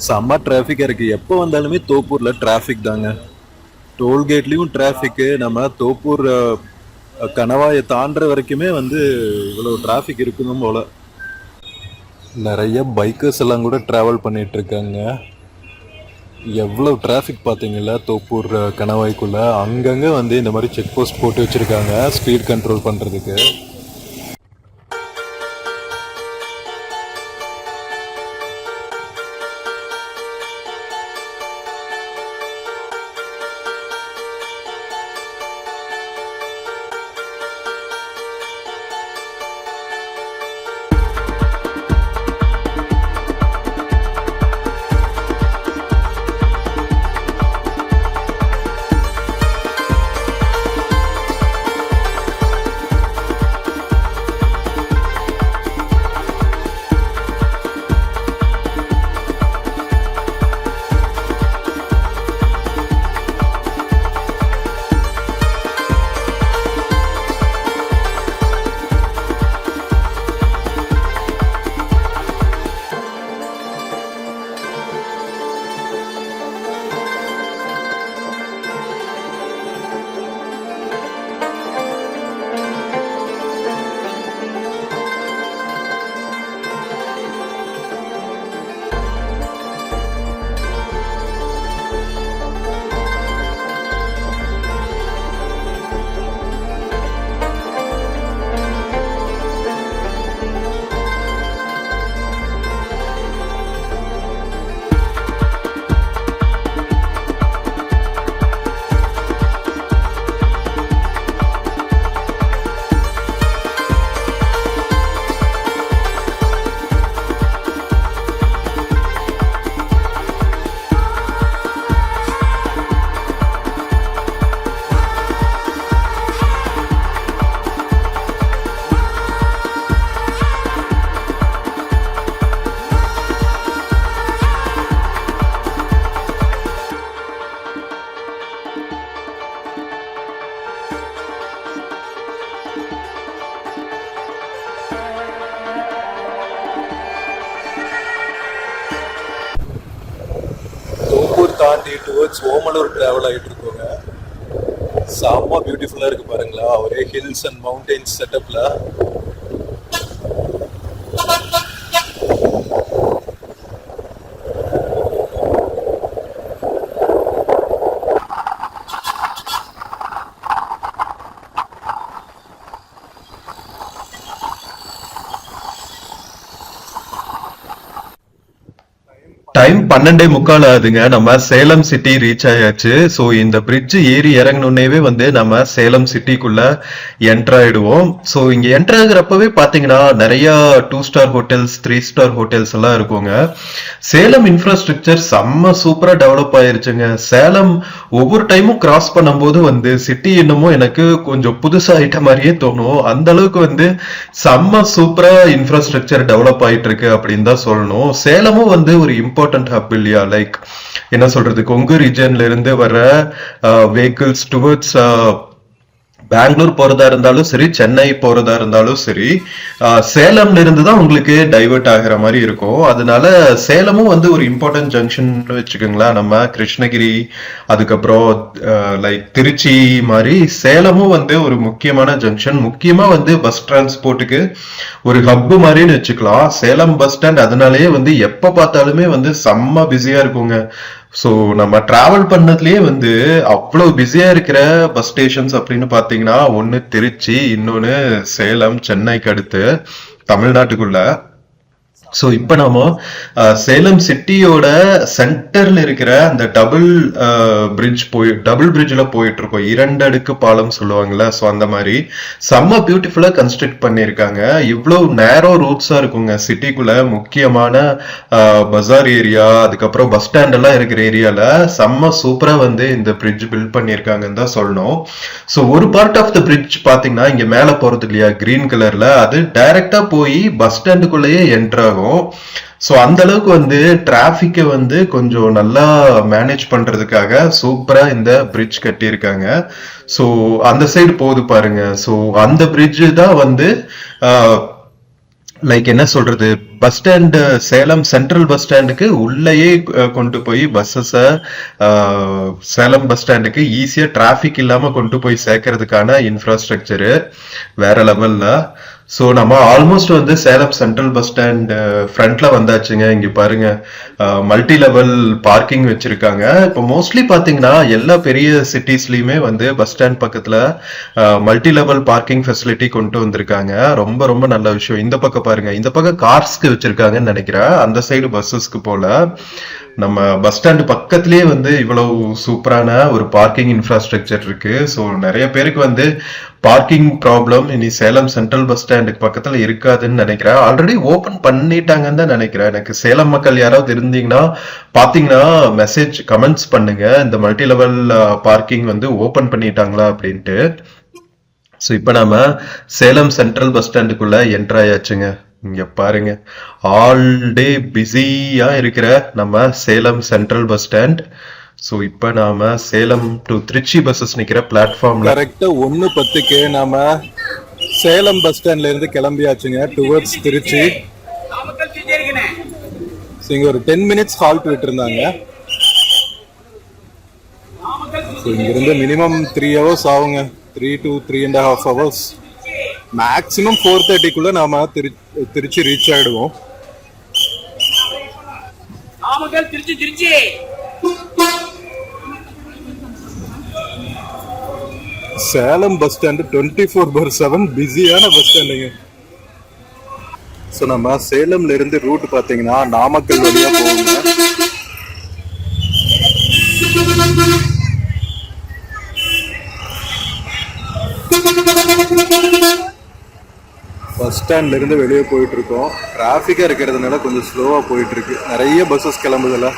செம்ம டிராஃபிக்கா இருக்கு. எப்போ வந்தாலுமே தோப்பூர்ல டிராஃபிக் தாங்க. டோல்கேட்லயும் டிராஃபிக்கு. நம்ம தோப்பூர் கணவாயை தாண்டுற வரைக்குமே வந்து இவ்வளவு டிராஃபிக் இருக்கணும் போல. நிறைய பைக்கர்ஸ் எல்லாம் கூட டிராவல் பண்ணிட்டு இருக்காங்க. எவ்வளவு டிராஃபிக் பார்த்தீங்களா தோப்பூர் கணவாய்க்குள்ள. அங்கங்க வந்து இந்த மாதிரி செக் போஸ்ட் போட்டு வச்சிருக்காங்க ஸ்பீட் கண்ட்ரோல் பண்றதுக்கு. டுவர்ட்ஸ் ஓமலூர் டிராவல் ஆகிட்டு இருக்கோங்க. செம்ம பியூட்டிஃபுல்லா இருக்கு பாருங்களா, ஒரே ஹில்ஸ் அண்ட் மவுண்டெயின்ஸ் செட்டப்ல. டைம் 12:45 ஆகுதுங்க. நம்ம சேலம் சிட்டி ரீச் ஆயாச்சு. ஸோ இந்த பிரிட்ஜ் ஏறி இறங்கணுன்னேவே வந்து நம்ம சேலம் சிட்டிக்குள்ள என்டர் ஆயிடுவோம். ஸோ இங்க என்டர் ஆகுறப்பவே பாத்தீங்கன்னா நிறைய 2 ஸ்டார் ஹோட்டல்ஸ் 3 ஸ்டார் ஹோட்டல்ஸ் எல்லாம் இருக்குங்க. சேலம் இன்ஃப்ராஸ்ட்ரக்சர் செம்ம சூப்பரா டெவலப் ஆயிருச்சுங்க. சேலம் ஒவ்வொரு டைமும் கிராஸ் பண்ணும்போது வந்து சிட்டி என்னமோ எனக்கு கொஞ்சம் புதுசா ஆயிட்ட மாதிரியே தோணும். அந்த அளவுக்கு வந்து செம்ம சூப்பரா இன்ஃப்ராஸ்ட்ரக்சர் டெவலப் ஆயிட்டு இருக்கு அப்படின்னு தான் சொல்லணும். சேலமும் வந்து ஒரு இம்பார்ட்டன்ட் ஹப் இல்லையா, லைக் என்ன சொல்றது, கொங்கு ரீஜன்ல இருந்து வர வெஹிக்கிள்ஸ் டுவர்ட்ஸ் பெங்களூர் போறதா இருந்தாலும் சரி, சென்னை போறதா இருந்தாலும் சரி, சேலம்ல இருந்து தான் உங்களுக்கு டைவர்ட் ஆகிற மாதிரி இருக்கும். அதனால சேலமும் வந்து ஒரு இம்பார்ட்டன்ட் ஜங்ஷன் வச்சுக்கோங்களேன். நம்ம கிருஷ்ணகிரி அதுக்கப்புறம் லைக் திருச்சி மாதிரி சேலமும் வந்து ஒரு முக்கியமான ஜங்ஷன். முக்கியமா வந்து பஸ் டிரான்ஸ்போர்ட்டுக்கு ஒரு ஹப் மாதிரின்னு வச்சுக்கலாம் சேலம் பஸ் ஸ்டாண்ட். அதனாலயே வந்து எப்ப பார்த்தாலுமே வந்து செம்ம பிஸியா இருக்குங்க. ஸோ நம்ம டிராவல் பண்ணதுலயே வந்து அவ்வளவு பிஸியா இருக்கிற பஸ் ஸ்டேஷன்ஸ் அப்படின்னு பாத்தீங்கன்னா ஒன்னு திருச்சி, இன்னொன்னு சேலம், சென்னைக்கு அடுத்து தமிழ்நாட்டுக்குள்ள. ஸோ இப்போ நாம சேலம் சிட்டியோட சென்டர்ல இருக்கிற அந்த டபுள் பிரிட்ஜ்ல போயிட்டு இருக்கோம். 2 அடுக்கு பாலம் சொல்லுவாங்கல்ல, ஸோ அந்த மாதிரி செம்ம பியூட்டிஃபுல்லா கன்ஸ்ட்ரக்ட் பண்ணியிருக்காங்க. இவ்வளவு நேரோ ரூட்ஸா இருக்குங்க சிட்டிக்குள்ள. முக்கியமான பஜார் ஏரியா அதுக்கப்புறம் பஸ் ஸ்டாண்ட் எல்லாம் இருக்கிற ஏரியால செம்ம சூப்பரா வந்து இந்த பிரிட்ஜ் பில்ட் பண்ணியிருக்காங்கன்னு தான் சொல்லணும். ஸோ ஒரு பார்ட் ஆஃப் த பிரிட்ஜ் பாத்தீங்கன்னா இங்க மேல போறது இல்லையா கிரீன் கலர்ல, அது டைரக்டா போய் பஸ் ஸ்டாண்டுக்குள்ளேயே என்டர் ஆகும். சோ அந்த அளவுக்கு வந்து டிராபிக்க வந்து கொஞ்சம் நல்லா மேனேஜ் பண்றதுக்காக சூப்பரா இந்த பிரிட்ஜ் கட்டியிருக்காங்க. சோ அந்த சைடு போகுது பாருங்க. சோ அந்த பிரிட்ஜ் தான் வந்து லைக் என்ன சொல்றது, bus stand Salem central bus ஸ்டாண்டுக்கு உள்ளேயே கொண்டு போய் பஸ்ஸஸ சேலம் பஸ் ஸ்டாண்டுக்கு ஈஸியா டிராபிக் இல்லாம கொண்டு போய் சேர்க்கறதுக்கான இன்ஃப்ராஸ்ட்ரக்சரு வேற லெவல்ல. ஸோ நம்ம ஆல்மோஸ்ட் வந்து சேலம் சென்ட்ரல் பஸ் ஸ்டாண்ட் ஃப்ரண்ட்ல வந்தாச்சுங்க. இங்க பாருங்க மல்டி லெவல் பார்க்கிங் வச்சிருக்காங்க. இப்போ மோஸ்ட்லி பாத்தீங்கன்னா எல்லா பெரிய சிட்டிஸ்லயுமே வந்து பஸ் ஸ்டாண்ட் பக்கத்துல மல்டி லெவல் பார்க்கிங் ஃபெசிலிட்டி கொண்டு வந்திருக்காங்க. ரொம்ப ரொம்ப நல்ல விஷயம். இந்த பக்கம் பாருங்க, இந்த பக்கம் கார்ஸ்க்கு வச்சிருக்காங்கன்னு நினைக்கிறேன், அந்த சைடு பஸ்ஸஸ்க்கு போல. நம்ம பஸ் ஸ்டாண்ட் பக்கத்திலேயே வந்து இவ்வளவு சூப்பரான ஒரு பார்க்கிங் இன்ஃப்ராஸ்ட்ரக்சர் இருக்கு. ஸோ நிறைய பேருக்கு வந்து பார்க்கிங் ப்ராப்ளம் இனி சேலம் சென்ட்ரல் பஸ் ஸ்டாண்டுக்கு பக்கத்துல இருக்காதுன்னு நினைக்கிறேன். ஆல்ரெடி ஓபன் பண்ணிட்டாங்கன்னு தான் நினைக்கிறேன். எனக்கு சேலம் மக்கள் யாராவது இருந்தீங்கன்னா பாத்தீங்கன்னா மெசேஜ் கமெண்ட்ஸ் பண்ணுங்க, இந்த மல்டி லெவல் பார்க்கிங் வந்து ஓபன் பண்ணிட்டாங்களா அப்படின்ட்டு. ஸோ இப்போ நாம சேலம் சென்ட்ரல் பஸ் ஸ்டாண்டுக்குள்ள என்டர் ஆயாச்சுங்க. இங்க பாருங்க, ஆல் டே பிஸியா இருக்கிற நம்ம Salem central bus stand. So இப்ப நாம சேலம் டு திருச்சி பஸ்ஸஸ் நிக்கிற பிளாட்ஃபார்ம்ல கரெக்டா 1:10க்கு நாம சேலம் பஸ் ஸ்டாண்ட்ல இருந்து கிளம்பியாச்சுங்க டுவர்ட்ஸ் திருச்சி. இங்க ஒரு 10 மினிட்ஸ் ஹால்ட் விட்டு இருந்தாங்க. இங்க இருந்து மினிமம் 3 hours ஆகுங்க, 3 to 3.5 hours. மேக்ஸிமம் 4:30க்குள்ள நாம திருச்சி ரீச் ஆயிடுவோம். சேலம் பஸ் ஸ்டாண்டு 24/7 பிஸியான பஸ் ஸ்டாண்டுங்க. ஸோ நம்ம சேலம்ல இருந்து ரூட் பாத்தீங்கன்னா நாமக்கல் வழியா போவோங்க. பஸ் ஸ்டாண்ட்ல இருந்து வெளியே போயிட்டு இருக்கோம். டிராபிக்கா இருக்கிறதுனால கொஞ்சம் ஸ்லோவா போயிட்டு இருக்கு, நிறைய பஸ்ஸஸ் கிளம்புதுல.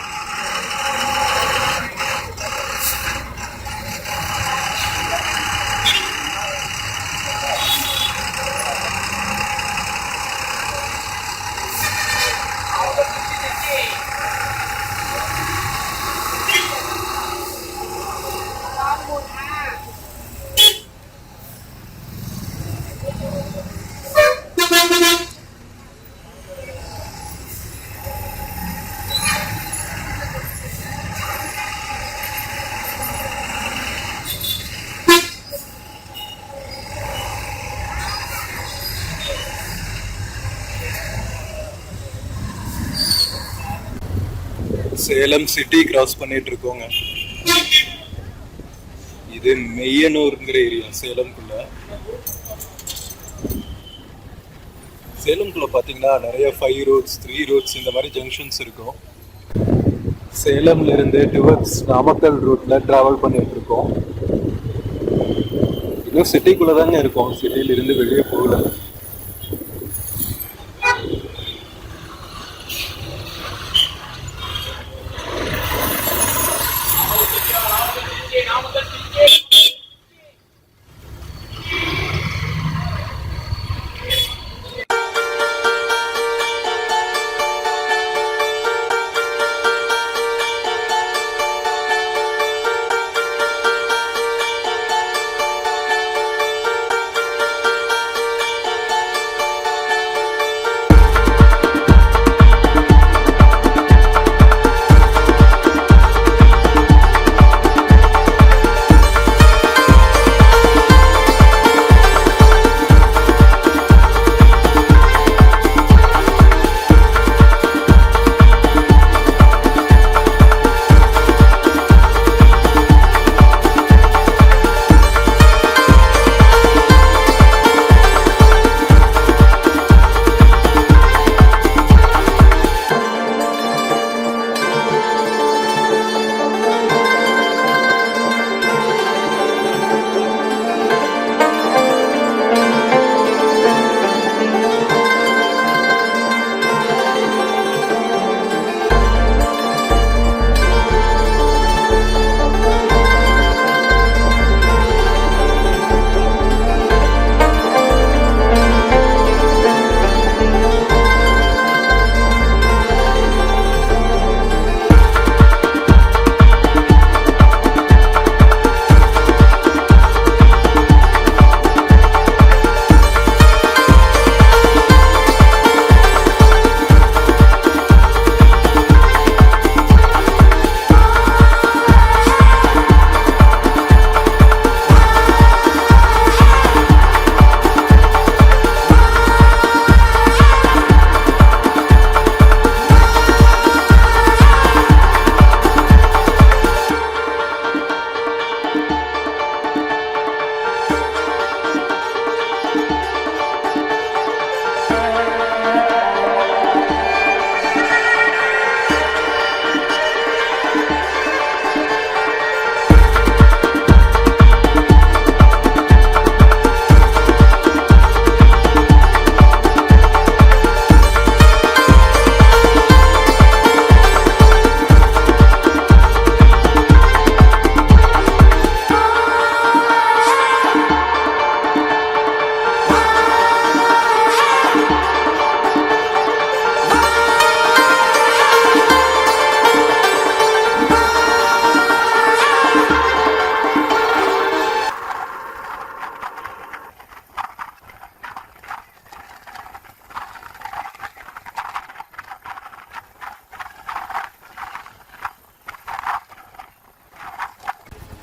சேலம் சிட்டி கிராஸ் பண்ணிட்டு இருக்கோங்க. இது மெய்யனூர்ங்கிற ஏரியா சேலம்குள்ள. சேலம்குள்ள பாத்தீங்கன்னா நிறைய 5 roads 3 roads இந்த மாதிரி ஜங்ஷன்ஸ் இருக்கும். சேலம்ல இருந்து டுவர்ட்ஸ் நாமக்கல் ரூட்ல டிராவல் பண்ணிட்டு இருக்கோம். இன்னும் சிட்டிக்குள்ள தாங்க இருக்கோம், சிட்டில இருந்து வெளியே போகல.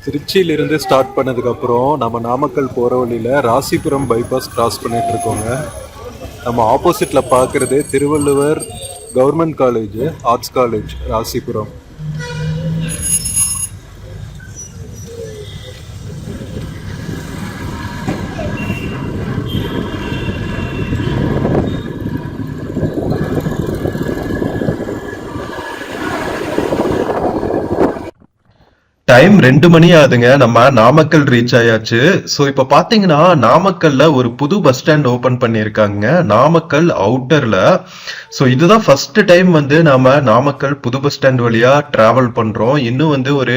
திருச்சியிலிருந்து ஸ்டார்ட் பண்ணதுக்கப்புறம் நம்ம நாமக்கல் போகிற வழியில் ராசிபுரம் பைபாஸ் கிராஸ் பண்ணிட்டு இருக்கோங்க. நம்ம ஆப்போசிட்டில் பார்க்குறது Thiruvalluvar government college, arts college Rasipuram. Time 2 மணி ஆகுதுங்க. நம்ம நாமக்கல் ரீச் ஆயாச்சு. ஸோ இப்போ பார்த்தீங்கன்னா நாமக்கல்ல ஒரு புது பஸ் ஸ்டாண்ட் ஓப்பன் பண்ணியிருக்காங்க, நாமக்கல் அவுட்டர்ல. ஸோ இதுதான் ஃபர்ஸ்ட் டைம் வந்து நாம நாமக்கல் புது பஸ் ஸ்டாண்ட் வழியா டிராவல் பண்றோம். இன்னும் வந்து ஒரு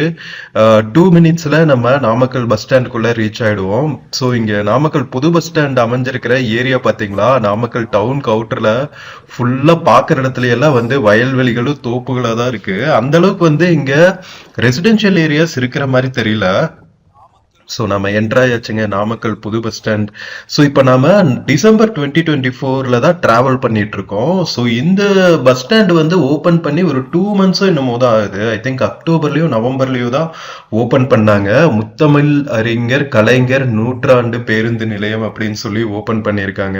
2 மினிட்ஸ்ல நம்ம நாமக்கல் பஸ் ஸ்டாண்டுக்குள்ள ரீச் ஆயிடுவோம். ஸோ இங்க நாமக்கல் புது பஸ் ஸ்டாண்ட் அமைஞ்சிருக்கிற ஏரியா பார்த்தீங்களா, நாமக்கல் டவுனுக்கு அவுட்டர்ல ஃபுல்லா பார்க்குற இடத்துல எல்லாம் வந்து வயல்வெளிகளும் தோப்புகளா தான் இருக்கு. அந்த அளவுக்கு வந்து இங்க ரெசிடென்ஷியல் ஏரியாஸ் இருக்கிற மாதிரி தெரியல. ஸோ நம்ம என்ட்ராயாச்சுங்க நாமக்கல் புது பஸ் ஸ்டாண்ட். ஸோ இப்போ நாம டிசம்பர் 2024 தான் டிராவல் பண்ணிட்டு இருக்கோம். ஸோ இந்த பஸ் ஸ்டாண்ட் வந்து ஓபன் பண்ணி ஒரு 2 months என்னமோ தான் ஆகுது. ஐ திங்க் அக்டோபர்லயோ நவம்பர்லயோ தான் ஓபன் பண்ணாங்க. முத்தமிழ் அறிஞர் கலைஞர் நூற்றாண்டு பேருந்து நிலையம் அப்படின்னு சொல்லி ஓபன் பண்ணியிருக்காங்க.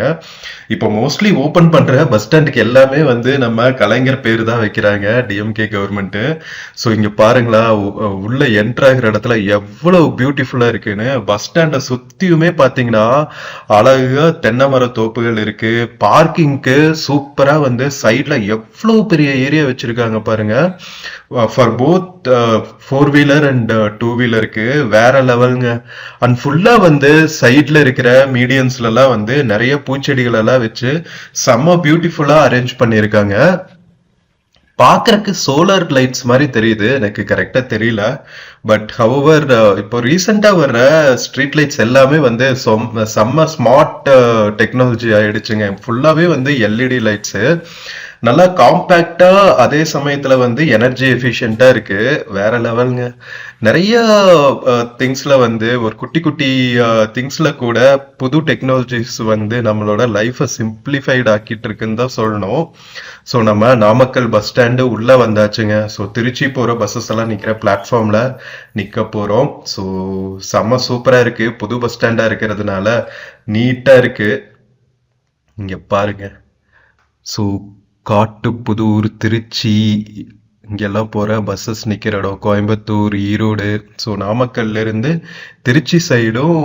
இப்போ மோஸ்ட்லி ஓபன் பண்ற பஸ் ஸ்டாண்டுக்கு எல்லாமே வந்து நம்ம கலைஞர் பேரு தான் வைக்கிறாங்க டிஎம்கே கவர்மெண்ட். ஸோ இங்க பாருங்களா, உள்ள என்ட்ராகிற இடத்துல எவ்வளவு பியூட்டிஃபுல்லா இருக்குன்னு. பஸ் ஸ்டாண்டை சுத்தியுமே பாத்தீங்கன்னா அழகா தென்னை மர தோப்புகள் இருக்கு. பார்க்கிங்க்கு சூப்பரா வந்து சைட்ல எவ்வளவு பெரிய ஏரியா வச்சிருக்காங்க பாருங்க. ஃபார் போத் 4-wheeler அண்ட் 2-wheelerக்கு வேற லெவலுங்க. அண்ட் ஃபுல்லா வந்து சைட்ல இருக்கிற மீடியன்ஸ்ல எல்லாம் வந்து நிறைய பூச்செடிகள் எல்லாம் வச்சு செம்ம பியூட்டிஃபுல்லா அரேஞ்ச் பண்ணிருக்காங்க. பாக்குறதுக்கு சோலார் லைட்ஸ் மாதிரி தெரியுது, எனக்கு கரெக்டா தெரியல. பட் ஹவவர் இப்போ ரீசெண்டா வர்ற ஸ்ட்ரீட் லைட்ஸ் எல்லாமே வந்து செம்ம ஸ்மார்ட் டெக்னாலஜி ஆயிடுச்சுங்க. ஃபுல்லாவே வந்து எல்இடி லைட்ஸ், நல்லா காம்பேக்டா, அதே சமயத்துல வந்து எனர்ஜி எஃபிஷியன்டா இருக்கு. வேற லெவலுங்க. நிறைய திங்ஸ்ல வந்து ஒரு குட்டி குட்டி திங்ஸ்ல கூட புது டெக்னாலஜிஸ் வந்து நம்மளோட லைஃபை சிம்பிளிஃபைட் ஆக்கிட்டு இருக்குன்னு தான் சொல்லணும். ஸோ நம்ம நாமக்கல் பஸ் ஸ்டாண்டு உள்ள வந்தாச்சுங்க. ஸோ திருச்சி போற பஸ்ஸஸ் எல்லாம் நிக்கிற பிளாட்ஃபார்ம்ல நிக்க போறோம். ஸோ செம்ம சூப்பரா இருக்கு. புது பஸ் ஸ்டாண்டா இருக்கிறதுனால நீட்டா இருக்கு. இங்க பாருங்க. ஸோ காட்டுப்புதூர், திருச்சி இங்கெல்லாம் போற பஸ்ஸஸ் நிக்கிற இடம் கோயம்புத்தூர், ஈரோடு. ஸோ நாமக்கல்ல இருந்து திருச்சி சைடும்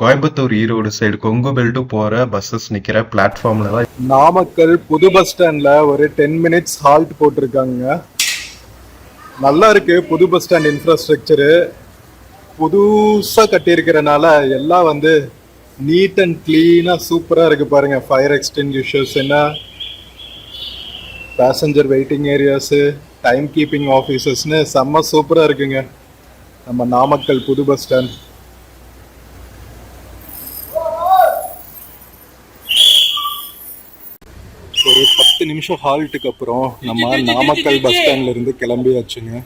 கோயம்புத்தூர், ஈரோடு சைடு கொங்கு பெல்ட்டும் போற பஸ்ஸஸ் நிக்கிற பிளாட்ஃபார்ம்ல தான். நாமக்கல் புது பஸ் ஸ்டாண்ட்ல ஒரு 10 minutes ஹால்ட் போட்டிருக்காங்க. நல்லா இருக்கு புது பஸ் ஸ்டாண்ட் இன்ஃப்ராஸ்ட்ரக்சரு. புதுசா கட்டியிருக்கிறனால எல்லாம் வந்து நீட் அண்ட் கிளீனா சூப்பரா இருக்கு பாருங்க. ஃபயர் எக்ஸ்டிங்விஷர்ஸ், என்ன passenger waiting areas, time keeping ஆஃபீஸஸ்னு செம்ம சூப்பரா இருக்குங்க நம்ம நாமக்கல் புது பஸ் ஸ்டாண்ட். ஒரு 10 நிமிஷம் ஹால்ட்டுக்கு அப்புறம் நம்ம நாமக்கல் பஸ் ஸ்டாண்ட்ல இருந்து கிளம்பியாச்சுங்க.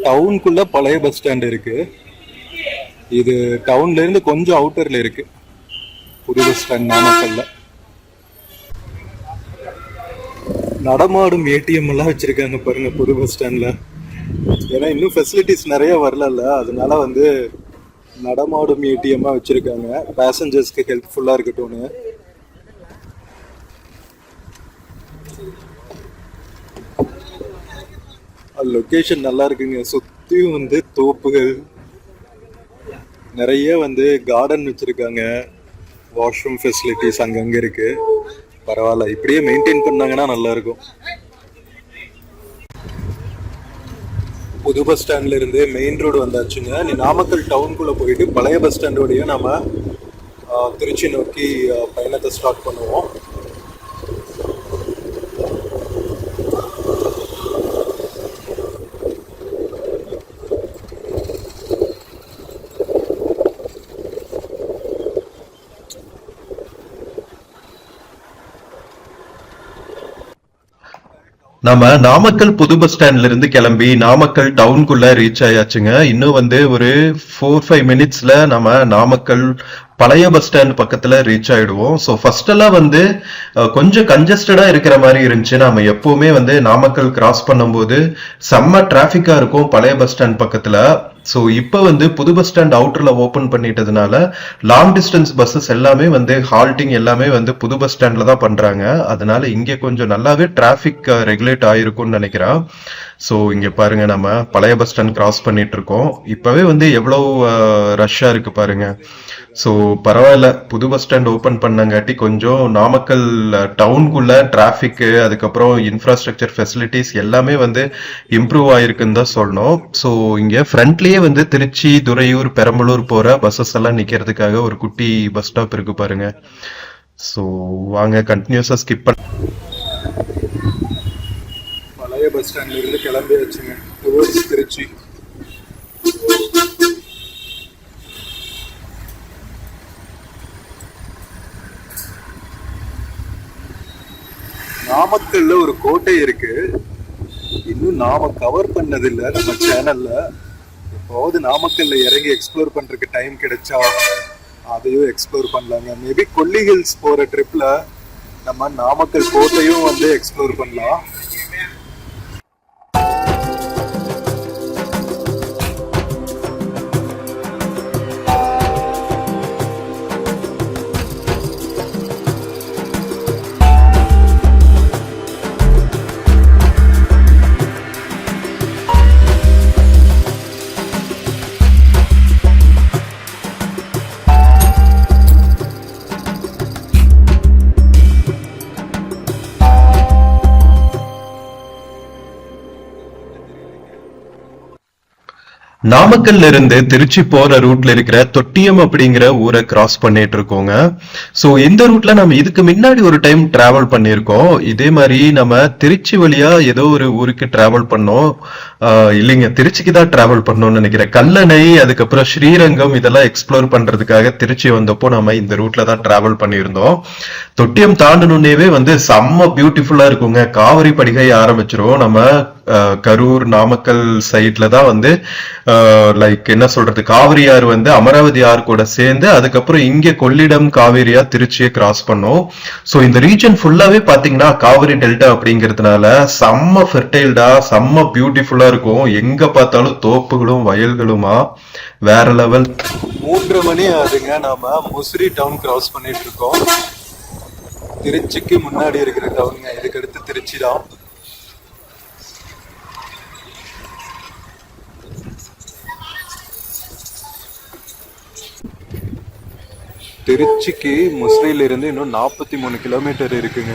டவுனுக்குள்ள பழைய பஸ் ஸ்டாண்ட் இருக்கு. இது டவுன்ல இருந்து கொஞ்சம் அவுட்டர்ல இருக்கு புது பஸ் ஸ்டாண்ட் நாமக்கல்ல. நடமாடும் ஏடிஎம் எல்லாம் வச்சிருக்காங்க பாருங்க புது பஸ் ஸ்டாண்ட்ல. ஏன்னா இன்னும் ஃபெசிலிட்டிஸ் நிறைய வரல, அதனால வந்து நடமாடும் ஏடிஎம்மா வச்சிருக்காங்க. பேசஞ்சர்ஸ்க்கு ஹெல்ப்ஃபுல்லா இருக்கட்டும்னு. லொகேஷன் நல்லா இருக்குங்க. சுத்தியும் வந்து தோப்புகள், நிறைய வந்து கார்டன் வச்சிருக்காங்க. வாஷ்ரூம் ஃபெசிலிட்டிஸ் அங்கங்க இருக்கு. பரவாயில்ல, இப்படியே மெயின்டைன் பண்ணாங்கன்னா நல்லா இருக்கும். புது பஸ் ஸ்டாண்ட்ல இருந்து மெயின் ரோடு வந்தாச்சுங்க. நீ நாமக்கல் டவுனுக்குள்ள போயிட்டு பழைய பஸ் ஸ்டாண்டோடய நம்ம திருச்சி நோக்கி பயணத்தை ஸ்டார்ட் பண்ணுவோம். நம்ம நாமக்கல் புது பஸ் ஸ்டாண்ட்ல இருந்து கிளம்பி நாமக்கல் டவுனுக்குள்ள ரீச் ஆயாச்சுங்க. இன்னும் வந்து ஒரு 4-5 minutesல நம்ம நாமக்கல் பழைய பஸ் ஸ்டாண்ட் பக்கத்துல ரீச் ஆயிடுவோம். ஸோ ஃபர்ஸ்ட் எல்லாம் வந்து கொஞ்சம் கன்ஜஸ்டடா இருக்கிற மாதிரி இருந்துச்சு. நம்ம எப்பவுமே வந்து நாமக்கல் கிராஸ் பண்ணும்போது செம்ம டிராபிக்கா இருக்கும் பழைய பஸ் ஸ்டாண்ட் பக்கத்துல. ஸோ இப்போ வந்து புது பஸ் ஸ்டாண்ட் அவுட்டர்ல ஓபன் பண்ணிட்டதுனால லாங் டிஸ்டன்ஸ் பஸ்ஸஸ் எல்லாமே வந்து ஹால்ட்டிங் எல்லாமே வந்து புது பஸ் ஸ்டாண்ட்ல தான் பண்றாங்க. அதனால இங்க கொஞ்சம் நல்லாவே டிராபிக் ரெகுலேட் ஆயிருக்கும்னு நினைக்கிறேன். ஸோ இங்க பாருங்க, நம்ம பழைய பஸ் ஸ்டாண்ட் கிராஸ் பண்ணிட்டு இருக்கோம். இப்பவே வந்து எவ்வளவு ரஷ்ஷா இருக்கு பாருங்க. ஸோ பரவாயில்ல, புது பஸ் ஸ்டாண்ட் ஓபன் பண்ணங்காட்டி கொஞ்சம் நாமக்கல் டவுனுக்குள்ள டிராபிக், அதுக்கப்புறம் இன்ஃப்ராஸ்ட்ரக்சர் ஃபெசிலிட்டிஸ் எல்லாமே வந்து இம்ப்ரூவ் ஆயிருக்குன்னு தான் சொல்லணும். ஸோ இங்க ஃப்ரண்ட்லயே வந்து திருச்சி, துறையூர், பெரம்பலூர் போற பஸ்ஸஸ் எல்லாம் நிக்கிறதுக்காக ஒரு குட்டி பஸ் ஸ்டாப் இருக்கு பாருங்க. ஸோ வாங்க கண்டினியூஸா ஸ்கிப் பண்ண. பழைய பஸ் ஸ்டாண்ட்ல இருந்து கிளம்பியாச்சுங்க டுவர்ட்ஸ் திருச்சி. நாமக்கல்ல ஒரு கோட்டை இருக்கு, இன்னும் நாம கவர் பண்ணதில்லை நம்ம சேனல்ல. எப்போது நாமக்கல்ல இறங்கி எக்ஸ்ப்ளோர் பண்றதுக்கு டைம் கிடைச்சா அதையும் எக்ஸ்ப்ளோர் பண்ணலாங்க. மேபி கொல்லி ஹில்ஸ் போற ட்ரிப்ல நம்ம நாமக்கல் கோட்டையும் வந்து எக்ஸ்ப்ளோர் பண்ணலாம். நாமக்கல்ல இருந்து திருச்சி போற ரூட்ல இருக்கிற தொட்டியம் அப்படிங்கிற ஊரை கிராஸ் பண்ணிட்டு இருக்கோங்க. சோ இந்த ரூட்ல நம்ம இதுக்கு முன்னாடி ஒரு டைம் டிராவல் பண்ணிருக்கோம். இதே மாதிரி நம்ம திருச்சி வழியா ஏதோ ஒரு ஊருக்கு டிராவல் பண்ணோம். இல்லைங்க, திருச்சிக்கு தான் டிராவல் பண்ணோம்னு நினைக்கிறேன். கல்லணை, அதுக்கப்புறம் ஸ்ரீரங்கம் இதெல்லாம் எக்ஸ்ப்ளோர் பண்றதுக்காக திருச்சி வந்தப்போ நம்ம இந்த ரூட்ல தான் டிராவல் பண்ணியிருந்தோம். தொட்டியம் தாண்டணுன்னேவே வந்து செம்ம பியூட்டிஃபுல்லா இருக்குங்க. காவிரி படுகை ஆரம்பிச்சிரும். நம்ம கரூர் நாமக்கல் சைட்ல தான் வந்து லைக் என்ன சொல்றது, காவிரி ஆறு வந்து அமராவதி ஆறு கூட சேர்ந்து அதுக்கப்புறம் இங்க கொள்ளிடம் காவிரியா திருச்சியை கிராஸ் பண்ணோம். சோ இந்த ரீஜன் ஃபுல்லாவே பாத்தீங்கன்னா காவிரி டெல்டா அப்படிங்கிறதுனால செம்ம ஃபெர்டைல்டா செம்ம பியூட்டிஃபுல்லா இருக்கும். எங்க பார்த்தாலும் தோப்புகளும் வயல்களுமா வேற லெவல். 3:30 மணி ஆகுதுங்க. நாம முசிறி டவுன் கிராஸ் பண்ணிட்டு இருக்கோம். திருச்சிக்கு முன்னாடி இருக்கிற டவுனுங்க. இதுக்கு அடுத்து திருச்சி தான். திருச்சிக்கு முசிறியில இருந்து இன்னும் 43 கிலோமீட்டர் இருக்குங்க.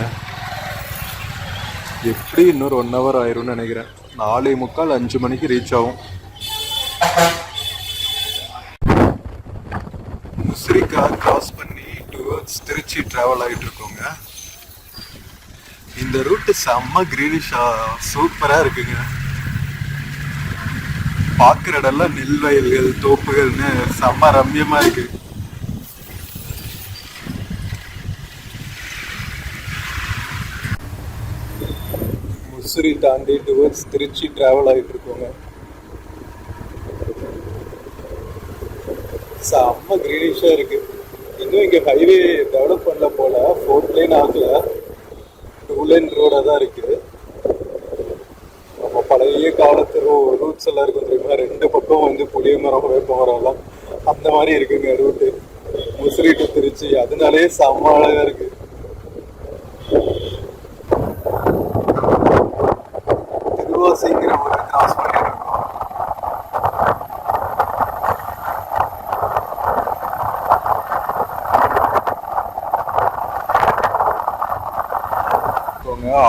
எப்படி இன்னொரு 1 hour ஆயிரும்னு நினைக்கிறேன். 4:45 5 மணிக்கு ரீச் ஆகும். முசிறிக்கா கிராஸ் பண்ணி டுவர்ட்ஸ் திருச்சி டிராவல் ஆகிட்டு இருக்கோங்க. இந்த ரூட் செம்ம கிரீனிஷா சூப்பரா இருக்குங்க. பார்க்குற இடம்லாம் நெல் வயல்கள் தோப்புகள்னு செம்ம ரம்யமா இருக்கு. முசிறி தாண்டி டுவர்ட்ஸ் திருச்சி டிராவல் ஆகிட்டு இருக்கோங்க. செம்ம கிரீனிஷா இருக்கு. இன்னும் இங்க ஹைவே டெவலப் பண்ணல போல. 4 லேன் ஆகல, 2 லேன் ரோடா தான் இருக்கு. நம்ம பழைய காலத்து ரூட்ஸ் எல்லாம் இருக்கும் தெரியுமா, 2 பக்கம் வந்து புளிய மரம் வேப்ப மரம் எல்லாம் அந்த மாதிரி இருக்குங்க ரூட்டு முசிறி டு திருச்சி. அதனாலேயே செம்ம அழகா இருக்கு. திருவாசிங்கிற ஒரு கிராஸ் பண்ணிட்டு இருக்கோம்.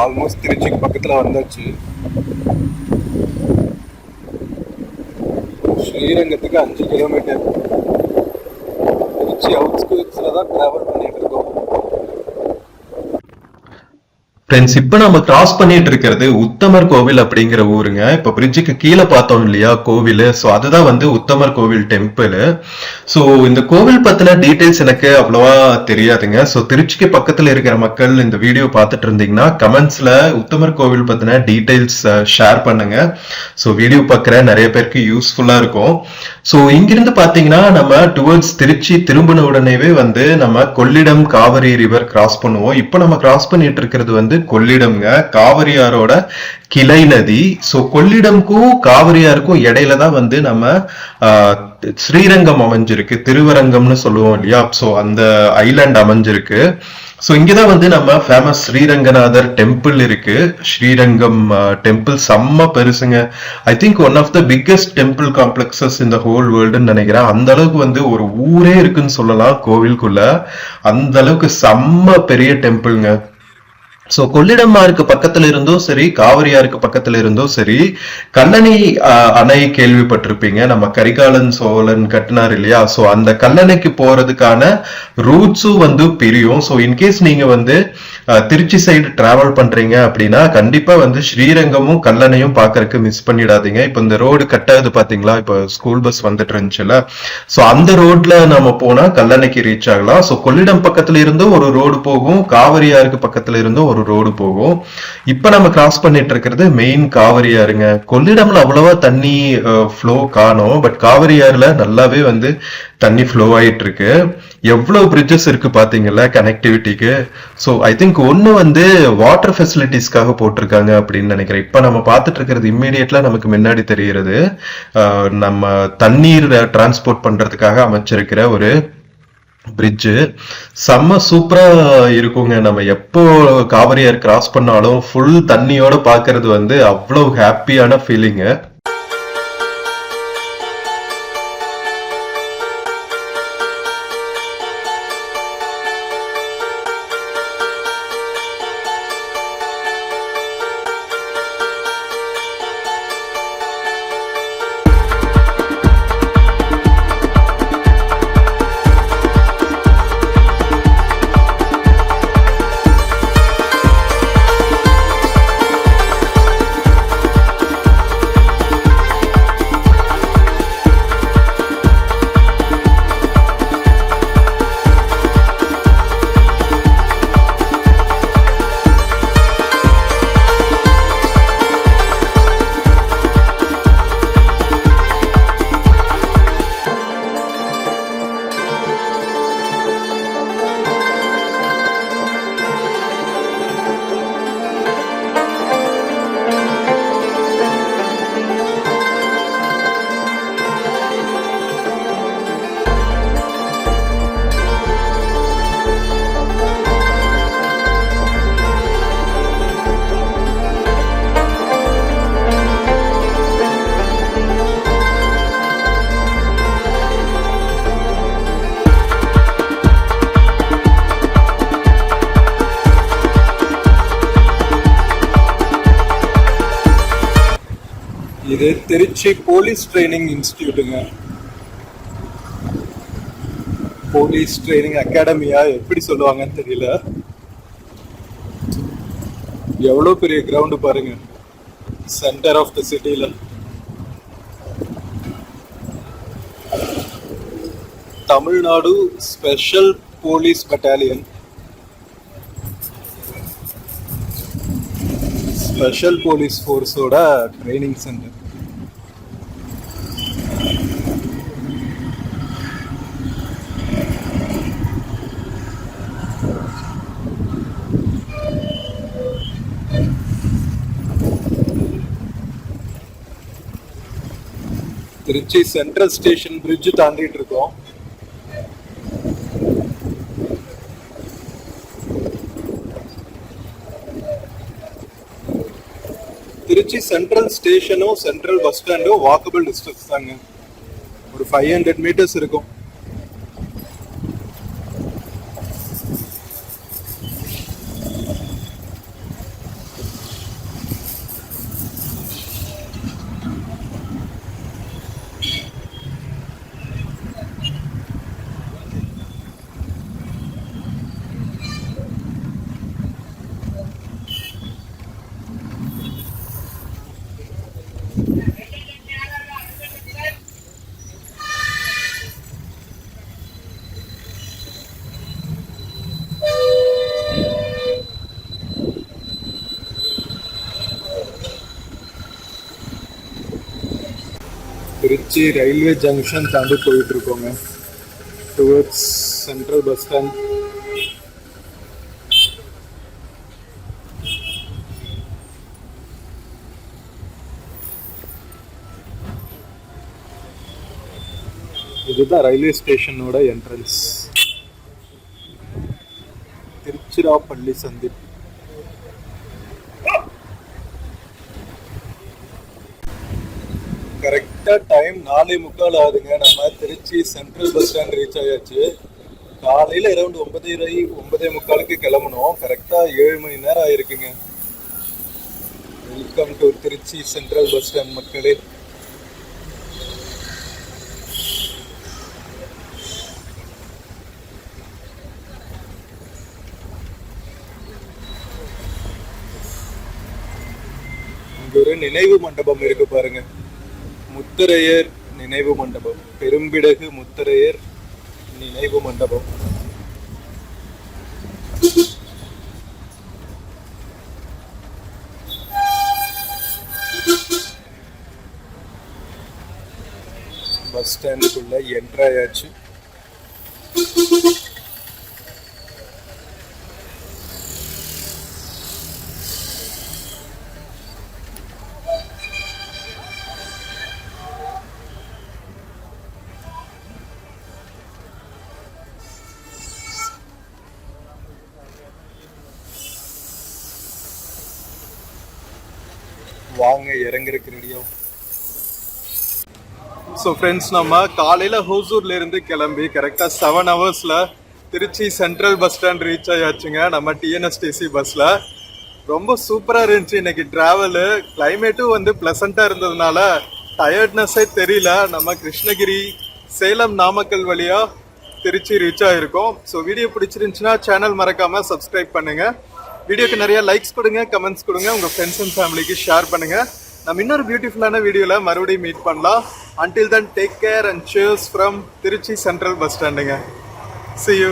ஆல்மோஸ்ட் திருச்சிக்கு பக்கத்துல வந்தாச்சு. ஸ்ரீரங்கத்துக்கு 5 கிலோமீட்டர். திருச்சி அவுட்ஸ்கர்ட்ஸ்ல தான் டிராவல் பண்ணிட்டு இருக்கோம். ஃப்ரெண்ட்ஸ், இப்ப நம்ம கிராஸ் பண்ணிட்டு இருக்கிறது உத்தமர் கோவில் அப்படிங்கிற ஊருங்க. இப்ப பிரிட்ஜுக்கு கீழே பார்த்தோம் இல்லையா கோவில், சோ அதுதான் வந்து உத்தமர் கோவில் டெம்பிள். சோ இந்த கோவில் பத்தின டீடைல்ஸ் எனக்கு அவ்வளவா தெரியாதுங்க. சோ திருச்சிக்கு பக்கத்துல இருக்கிற மக்கள் இந்த வீடியோ பார்த்துட்டு இருந்தீங்கன்னா கமெண்ட்ஸ்ல உத்தமர் கோவில் பத்தின டீடைல்ஸ் ஷேர் பண்ணுங்க. சோ வீடியோ பார்க்குற நிறைய பேருக்கு யூஸ்ஃபுல்லா இருக்கும். சோ இங்கிருந்து பாத்தீங்கன்னா நம்ம டுவர்ட்ஸ் திருச்சி திரும்பின உடனேவே வந்து நம்ம கொள்ளிடம் காவிரி ரிவர் கிராஸ் பண்ணுவோம். இப்ப நம்ம கிராஸ் பண்ணிட்டு இருக்கிறது வந்து கொள்ளிடம்ங்க, காவிரியாரோட கிளை நதி. சோ கொள்ளிடம்க்கும் காவிரியாருக்கும் இடையில தான் வந்து நம்ம ஸ்ரீரங்கம் அமைஞ்சிருக்கு, திருவரங்கம்னு சொல்லுவோம் இல்லையா. சோ அந்த ஐலாண்ட் அமைஞ்சிருக்கு. சோ இங்கதான் வந்து நம்ம ஃபேமஸ் ஸ்ரீரங்கநாதர் டெம்பிள் இருக்கு. ஸ்ரீரங்கம் டெம்பிள் செம்ம பெருசுங்க. I think one of the biggest temple complexes in the whole வேர்ல்டுன்னு நினைக்கிறேன். அந்த அளவுக்கு வந்து ஒரு ஊரே இருக்குன்னு சொல்லலாம் கோவிலுக்குள்ள. அந்த அளவுக்கு செம்ம பெரிய டெம்பிள்ங்க. சோ கொள்ளிடம் ஆறுக்கு பக்கத்துல இருந்தும் சரி, காவிரியாருக்கு பக்கத்துல இருந்தும் சரி, கல்லணை அணை கேள்விப்பட்டிருப்பீங்க. நம்ம கரிகாலன் சோழன் கட்டினார் இல்லையா. சோ அந்த கல்லணைக்கு போறதுக்கான ரூட்ஸும் வந்து பிரியும். சோ இன்கேஸ் நீங்க வந்து திருச்சி சைடு டிராவல் பண்றீங்க அப்படின்னா கண்டிப்பா வந்து ஸ்ரீரங்கமும் கல்லணையும் பாக்குறதுக்கு மிஸ் பண்ணிடாதீங்க. இப்ப இந்த ரோடு கட்டாது பாத்தீங்களா, இப்ப ஸ்கூல் பஸ் வந்துட்டு இருந்துச்சுல. சோ அந்த ரோட்ல நம்ம போனா கல்லணைக்கு ரீச் ஆகலாம். சோ கொள்ளிடம் பக்கத்துல இருந்தும் ஒரு ரோடு போகும், காவிரியாருக்கு பக்கத்துல இருந்தும் ஒரு ஒரு ரோடு போகும். இப்ப நம்ம கிராஸ் பண்ணிட்டு இருக்கிறது மெயின் காவிரி ஆறுங்க. கொள்ளிடம்ல அவ்வளவா தண்ணி ஃப்ளோ காணோம். பட் காவிரி ஆறுல நல்லாவே வந்து தண்ணி ஃப்ளோ ஆயிட்டு இருக்கு. எவ்வளவு பிரிட்ஜஸ் இருக்கு பாத்தீங்கல்ல கனெக்டிவிட்டிக்கு. ஸோ ஐ திங்க் ஒன்னு வந்து வாட்டர் ஃபெசிலிட்டிஸ்க்காக போட்டிருக்காங்க அப்படின்னு நினைக்கிறேன். இப்ப நம்ம பார்த்துட்டு இருக்கிறது இம்மீடியட்லா நமக்கு முன்னாடி தெரிகிறது நம்ம தண்ணீர் டிரான்ஸ்போர்ட் பண்றதுக்காக அமைச்சிருக்கிற ஒரு பிரிட்ஜு. செம்ம சூப்பரா இருக்குங்க. நம்ம எப்போ காவிரி ஆறு கிராஸ் பண்ணாலும் ஃபுல் தண்ணியோட பாக்குறது வந்து அவ்வளவு ஹாப்பியான ஃபீலிங்கு. இது திருச்சி போலீஸ் ட்ரைனிங் இன்ஸ்டிடியூட்டுங்க. போலீஸ் ட்ரைனிங் அகாடமியா எப்படி சொல்லுவாங்கன்னு தெரியல. எவ்வளவு பெரிய கிரவுண்ட் பாருங்க, சென்டர் ஆஃப் த சிட்டில. Tamil Nadu special police battalion, special police ஃபோர்ஸோட training centre. Trichy central station bridge தாண்டிட்டு இருக்கோம். திருச்சி சென்ட்ரல் ஸ்டேஷனும் சென்ட்ரல் பஸ் ஸ்டாண்டும் வாக்கபிள் டிஸ்டன்ஸ் தாங்க. ஒரு 500 மீட்டர்ஸ் இருக்கும். திருச்சி ரயில்வே ஜங்ஷன் தாண்டி போயிட்டு இருக்கோங்க, டுவர்ட்ஸ் சென்ட்ரல் பஸ் ஸ்டாண்ட். இதுதான் ரயில்வே ஸ்டேஷனோட என்ட்ரன்ஸ். திருச்சிராப்பள்ளி சந்திப்பு. கரெக்டா டைம் 4:45 ஆகுதுங்க. நம்ம Trichy central bus stand reach ஆயாச்சு. காலையில அரௌண்ட் 9:30 கிளம்பணும். கரெக்டா 7 மணி நேரம் ஆயிருக்குங்க. Welcome to Trichy central bus stand மக்களே. இங்க ஒரு நினைவு மண்டபம் இருக்கு பாருங்க, முத்தரையர் நினைவு மண்டபம், பெரும்பிடகு முத்தரையர் நினைவு மண்டபம். பஸ் ஸ்டாண்டுக்குள்ள என்ட்ரு ஆயாச்சு. வாங்க இறங்குறதுக்கு ரெடியாகும். ஸோ ஃப்ரெண்ட்ஸ், நம்ம காலையில் ஹோசூர்ல இருந்து கிளம்பி கரெக்டாக 7 ஹவர்ஸில் Trichy central bus stand reach ஆயாச்சுங்க. நம்ம டிஎன்எஸ்டிசி பஸ்ஸில் ரொம்ப சூப்பராக இருந்துச்சு இன்னைக்கு ட்ராவலு. கிளைமேட்டும் வந்து ப்ளசண்ட்டாக இருந்ததுனால டயர்ட்னஸே தெரியல. நம்ம கிருஷ்ணகிரி, சேலம், நாமக்கல் வழியாக திருச்சி ரீச் ஆகிருக்கோம். ஸோ வீடியோ பிடிச்சிருந்துச்சுன்னா சேனல் மறக்காமல் சப்ஸ்கிரைப் பண்ணுங்கள். வீடியோக்கு நிறைய லைக்ஸ் கொடுங்க, கமெண்ட்ஸ் கொடுங்க, உங்கள் ஃப்ரெண்ட்ஸ் அண்ட் ஃபேமிலிக்கு ஷேர் பண்ணுங்கள். நம்ம இன்னொரு பியூட்டிஃபுல்லான வீடியோவில் மறுபடியும் மீட் பண்ணலாம். Until then, take care and cheers from Tiruchi Central Bus Standing. See you.